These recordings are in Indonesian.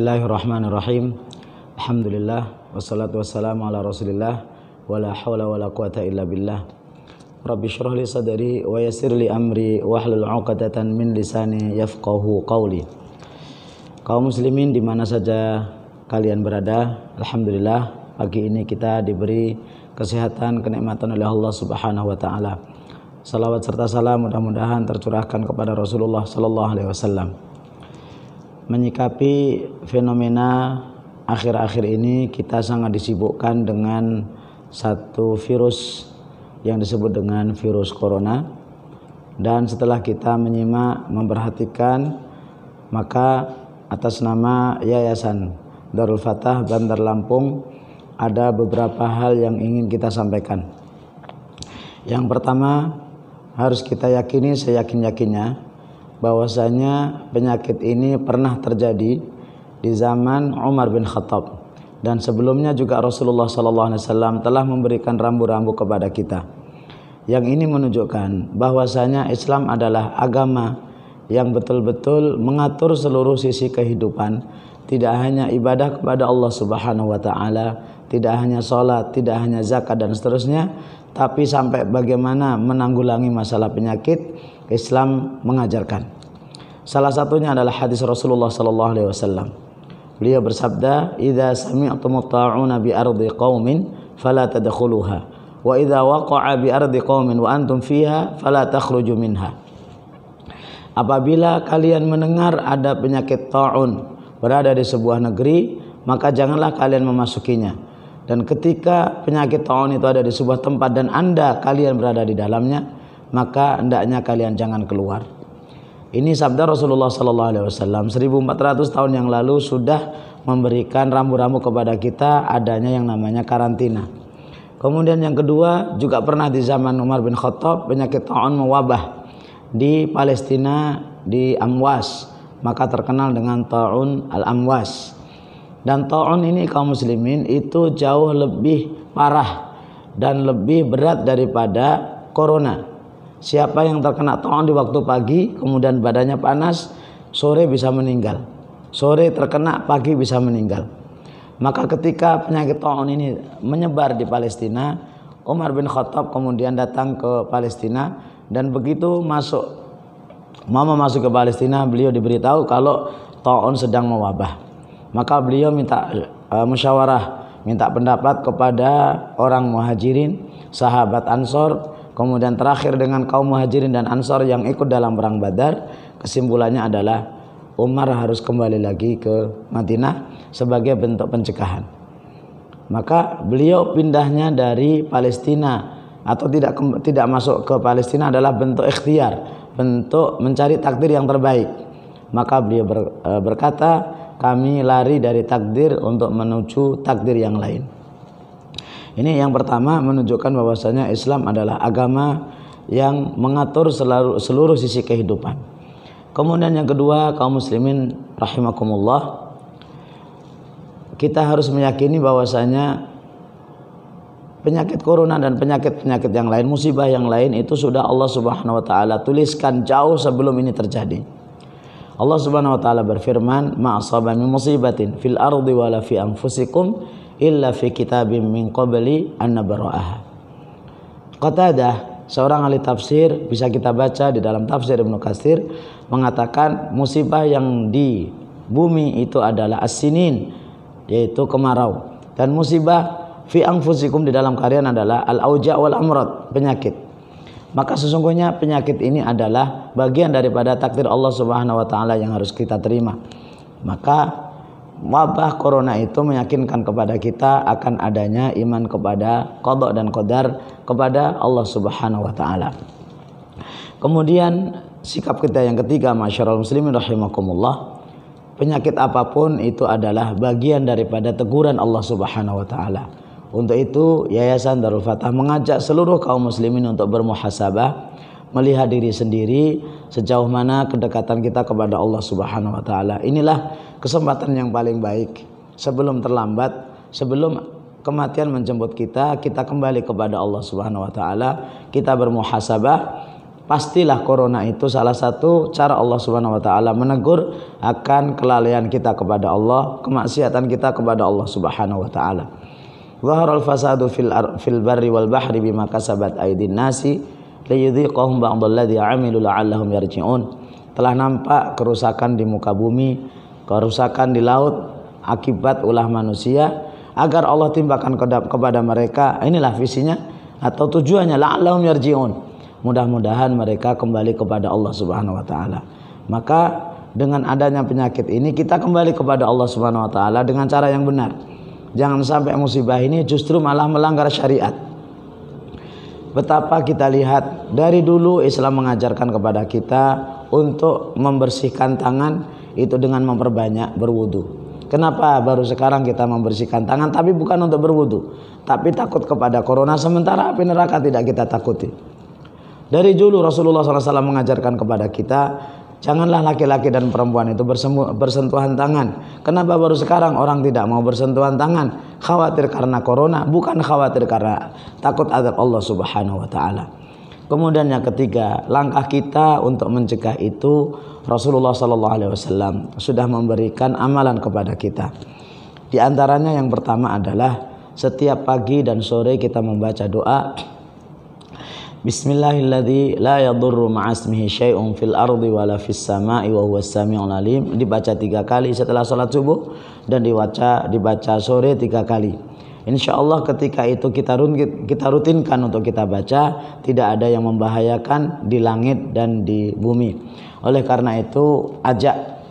Bismillahirrahmanirrahim. Alhamdulillah wassalatu wassalamu ala Rasulillah wala haula wala quwata illa billah. Rabbi shrah li sadri wa yassir li amri wahlul 'uqdatam min lisani yafqahu qawli. Kaum muslimin di mana saja kalian berada, alhamdulillah pagi ini kita diberi kesehatan, kenikmatan oleh Allah Subhanahu wa taala. Salawat serta salam mudah-mudahan tercurahkan kepada Rasulullah sallallahu alaihi wasallam. Menyikapi fenomena akhir-akhir ini, kita sangat disibukkan dengan satu virus yang disebut dengan virus corona. Dan setelah kita menyimak, memperhatikan, maka atas nama Yayasan Darul Fatah Bandar Lampung ada beberapa hal yang ingin kita sampaikan. Yang pertama, harus kita yakini seyakin-yakinnya bahwasanya penyakit ini pernah terjadi di zaman Umar bin Khattab, dan sebelumnya juga Rasulullah SAW telah memberikan rambu-rambu kepada kita. Yang ini menunjukkan bahwasanya Islam adalah agama yang betul-betul mengatur seluruh sisi kehidupan, tidak hanya ibadah kepada Allah Subhanahu wa taala, tidak hanya sholat, tidak hanya zakat dan seterusnya, tapi sampai bagaimana menanggulangi masalah penyakit, Islam mengajarkan. Salah satunya adalah hadis Rasulullah sallallahu alaihi wasallam. Beliau bersabda, "Idza sami'tumut ta'una bi ardi qaumin fala tadkhuluha, wa idza waqa'a bi ardi qaumin wa antum fiha fala takhruju minha." Apabila kalian mendengar ada penyakit ta'un berada di sebuah negeri, maka janganlah kalian memasukinya. Dan ketika penyakit ta'un itu ada di sebuah tempat dan kalian berada di dalamnya, maka hendaknya kalian jangan keluar. Ini sabda Rasulullah sallallahu alaihi wasallam 1400 tahun yang lalu sudah memberikan rambu-rambu kepada kita adanya yang namanya karantina. Kemudian yang kedua, juga pernah di zaman Umar bin Khattab penyakit ta'un mewabah di Palestina, di Amwas, maka terkenal dengan ta'un al-Amwas. Dan ta'un ini kaum muslimin itu jauh lebih parah dan lebih berat daripada corona. Siapa yang terkena ta'un di waktu pagi, kemudian badannya panas, sore bisa meninggal. Sore terkena, pagi bisa meninggal. Maka ketika penyakit ta'un ini menyebar di Palestina, Umar bin Khattab kemudian datang ke Palestina, dan begitu mau masuk ke Palestina, beliau diberitahu kalau ta'un sedang mewabah. Maka beliau minta musyawarah, minta pendapat kepada orang muhajirin, sahabat Ansor, kemudian terakhir dengan kaum muhajirin dan Ansor yang ikut dalam perang Badar. Kesimpulannya adalah Umar harus kembali lagi ke Madinah sebagai bentuk pencegahan. Maka beliau pindahnya dari Palestina atau tidak masuk ke Palestina adalah bentuk ikhtiar, bentuk mencari takdir yang terbaik. Maka beliau berkata, kami lari dari takdir untuk menuju takdir yang lain. Ini yang pertama, menunjukkan bahwasanya Islam adalah agama yang mengatur seluruh sisi kehidupan. Kemudian yang kedua, kaum muslimin rahimakumullah, kita harus meyakini bahwasanya penyakit corona dan penyakit-penyakit yang lain, musibah yang lain itu sudah Allah Subhanahu wa taala tuliskan jauh sebelum ini terjadi. Allah Subhanahu wa taala berfirman, "Ma asaba min musibatin fil ardi wala fi anfusikum illa fi kitabim min qabli an nabra'aha." Qatadah, seorang ahli tafsir, bisa kita baca di dalam tafsir Ibnu Katsir, mengatakan musibah yang di bumi itu adalah as-sinin, yaitu kemarau, dan musibah fi anfusikum di dalam kalian adalah al-auja' wal amrad, penyakit. Maka sesungguhnya penyakit ini adalah bagian daripada takdir Allah Subhanahu wa taala yang harus kita terima. Maka wabah corona itu meyakinkan kepada kita akan adanya iman kepada qada dan qadar kepada Allah Subhanahu wa taala. Kemudian sikap kita yang ketiga, masyarul muslimin rahimakumullah, penyakit apapun itu adalah bagian daripada teguran Allah Subhanahu wa taala. Untuk itu Yayasan Darul Fatah mengajak seluruh kaum muslimin untuk bermuhasabah, melihat diri sendiri sejauh mana kedekatan kita kepada Allah Subhanahu wa taala. Inilah kesempatan yang paling baik sebelum terlambat, sebelum kematian menjemput kita kembali kepada Allah Subhanahu wa taala, kita bermuhasabah, pastilah corona itu salah satu cara Allah Subhanahu wa taala menegur akan kelalaian kita kepada Allah, kemaksiatan kita kepada Allah Subhanahu wa taala. Zaharal fasadu fil barri wal bahri bima kasabat aydin nasi liyudhiqahum ba'dalladzi 'amilu la'allahum yarji'un. Telah nampak kerusakan di muka bumi, kerusakan di laut akibat ulah manusia, agar Allah timpakan kepada mereka. Inilah visinya atau tujuannya, la'allahum yarji'un. Mudah-mudahan mereka kembali kepada Allah Subhanahu wa taala. Maka dengan adanya penyakit ini kita kembali kepada Allah Subhanahu wa taala dengan cara yang benar. Jangan sampai musibah ini justru malah melanggar syariat. Betapa kita lihat dari dulu Islam mengajarkan kepada kita untuk membersihkan tangan itu dengan memperbanyak berwudu. Kenapa baru sekarang kita membersihkan tangan, tapi bukan untuk berwudu, tapi takut kepada corona, sementara api neraka tidak kita takuti. Dari dulu Rasulullah SAW mengajarkan kepada kita, janganlah laki-laki dan perempuan itu bersentuhan tangan. Kenapa baru sekarang orang tidak mau bersentuhan tangan? Khawatir karena corona, bukan khawatir karena takut azab Allah Subhanahu wa taala. Kemudian yang ketiga, langkah kita untuk mencegah itu, Rasulullah SAW sudah memberikan amalan kepada kita. Di antaranya yang pertama adalah setiap pagi dan sore kita membaca doa Bismillahilladzi la yadurru ma'asmihi syai'un fil ardi wala fis sama'i wa huwas sami'ul alim, dibaca 3 kali setelah salat subuh dan dibaca sore 3 kali. Insyaallah ketika itu kita rutinkan untuk kita baca, tidak ada yang membahayakan di langit dan di bumi. Oleh karena itu ajak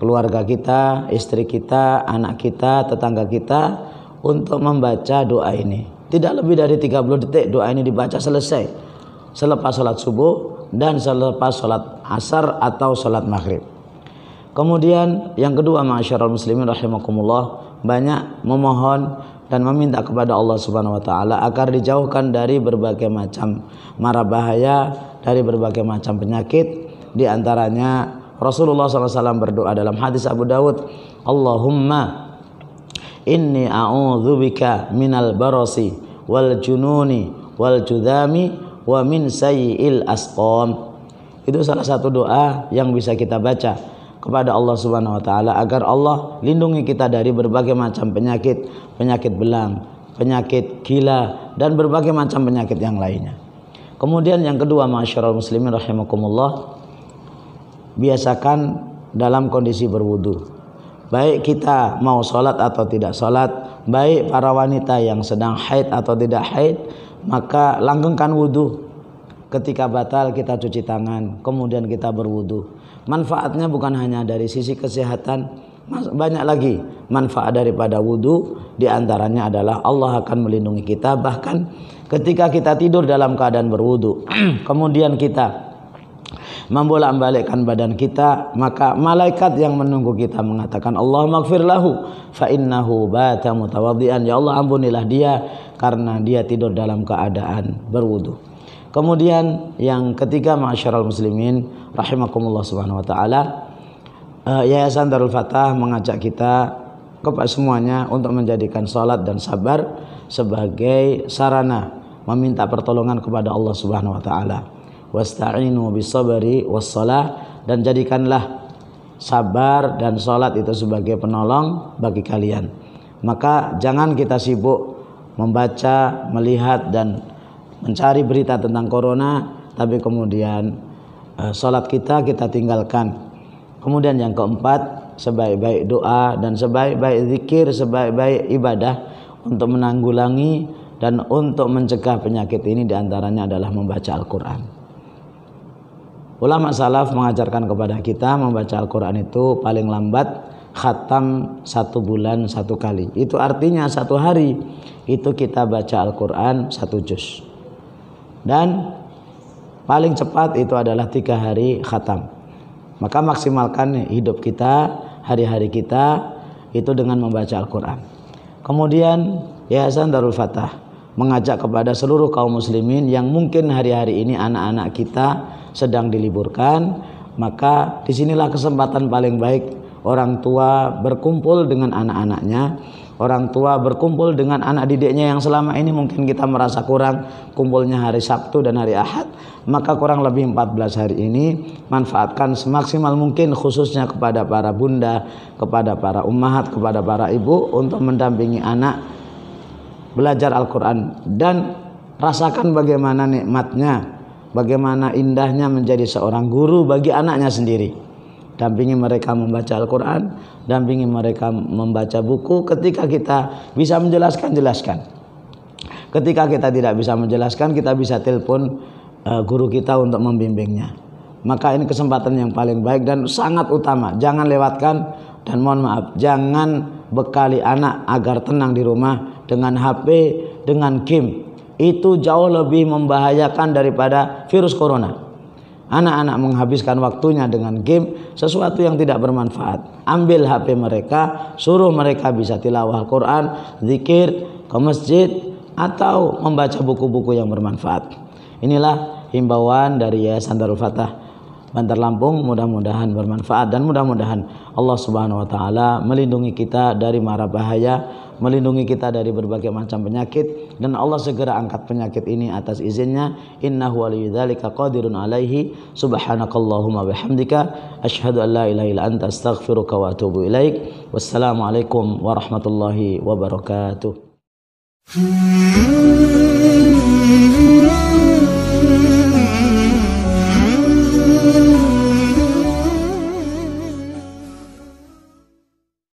keluarga kita, istri kita, anak kita, tetangga kita untuk membaca doa ini. Tidak lebih dari 30 detik doa ini dibaca selesai selepas sholat subuh dan selepas sholat asar atau sholat maghrib. Kemudian yang kedua, ma'asyiral muslimin rahimakumullah, banyak memohon dan meminta kepada Allah Subhanahu wa taala agar dijauhkan dari berbagai macam mara bahaya, dari berbagai macam penyakit. Di antaranya Rasulullah SAW berdoa dalam hadis Abu Dawud, Allahumma inni a'udzubika minal barasi wal jununi wal judami wa min sayyi'il asqam. Itu salah satu doa yang bisa kita baca kepada Allah Subhanahu wa taala agar Allah lindungi kita dari berbagai macam penyakit, penyakit belang, penyakit gila dan berbagai macam penyakit yang lainnya. Kemudian yang kedua, ma'asyiral muslimin rahimakumullah, biasakan dalam kondisi berwudu. Baik kita mau sholat atau tidak sholat, baik para wanita yang sedang haid atau tidak haid, maka langgengkan wudu. Ketika batal kita cuci tangan, kemudian kita berwudu. Manfaatnya bukan hanya dari sisi kesehatan, banyak lagi manfaat daripada wudu. Di antaranya adalah Allah akan melindungi kita. Bahkan ketika kita tidur dalam keadaan berwudu, kemudian kita membolak-balikkan badan kita, maka malaikat yang menunggu kita mengatakan, Allahumma ighfir lahu fa innahu bata mutawaddian. Ya Allah, ampunilah dia karena dia tidur dalam keadaan berwudu. Kemudian yang ketiga, ma'asyiral muslimin rahimakumullah subhanahu wa taala, Yayasan Darul Fatah mengajak kita kepada semuanya untuk menjadikan salat dan sabar sebagai sarana meminta pertolongan kepada Allah Subhanahu wa taala. Wasta'inu bisabri wassalah, dan jadikanlah sabar dan salat itu sebagai penolong bagi kalian. Maka jangan kita sibuk membaca, melihat dan mencari berita tentang corona, tapi kemudian salat kita tinggalkan. Kemudian yang keempat, sebaik-baik doa dan sebaik-baik zikir, sebaik-baik ibadah untuk menanggulangi dan untuk mencegah penyakit ini diantaranya adalah membaca Al-Quran. Ulama salaf mengajarkan kepada kita membaca Al-Quran itu paling lambat khatam 1 bulan 1 kali. Itu artinya 1 hari itu kita baca Al-Quran 1 juz. Dan paling cepat itu adalah 3 hari khatam. Maka maksimalkan hidup kita, hari-hari kita itu dengan membaca Al-Quran. Kemudian Yayasan Darul Fatah mengajak kepada seluruh kaum muslimin yang mungkin hari-hari ini anak-anak kita sedang diliburkan, maka disinilah kesempatan paling baik orang tua berkumpul dengan anak-anaknya orang tua berkumpul dengan anak didiknya yang selama ini mungkin kita merasa kurang kumpulnya hari Sabtu dan hari Ahad, maka kurang lebih 14 hari ini manfaatkan semaksimal mungkin, khususnya kepada para bunda, kepada para ummahat, kepada para ibu, untuk mendampingi anak belajar Al-Quran dan rasakan bagaimana nikmatnya, bagaimana indahnya menjadi seorang guru bagi anaknya sendiri. Dampingi mereka membaca Al-Quran, dampingi mereka membaca buku. Ketika kita bisa menjelaskan, jelaskan. Ketika kita tidak bisa menjelaskan, kita bisa telepon guru kita untuk membimbingnya. Maka ini kesempatan yang paling baik dan sangat utama. Jangan lewatkan, dan mohon maaf, jangan bekali anak agar tenang di rumah dengan HP, dengan game. Itu jauh lebih membahayakan daripada virus corona. Anak-anak menghabiskan waktunya dengan game, sesuatu yang tidak bermanfaat. Ambil HP mereka, suruh mereka bisa tilawah Al-Quran, zikir, ke masjid, atau membaca buku-buku yang bermanfaat. Inilah himbauan dari Yayasan Darul Fatah Bantar Lampung. Mudah-mudahan bermanfaat dan mudah-mudahan Allah Subhanahu wa taala melindungi kita dari mara bahaya, melindungi kita dari berbagai macam penyakit, dan Allah segera angkat penyakit ini atas izinnya. Innahu waliyudzalika qadirun alaihi. Subhanakallahumma bihamdika asyhadu an la ilaha illa anta astaghfiruka wa atubu ilaik. Wassalamualaikum warahmatullahi wabarakatuh.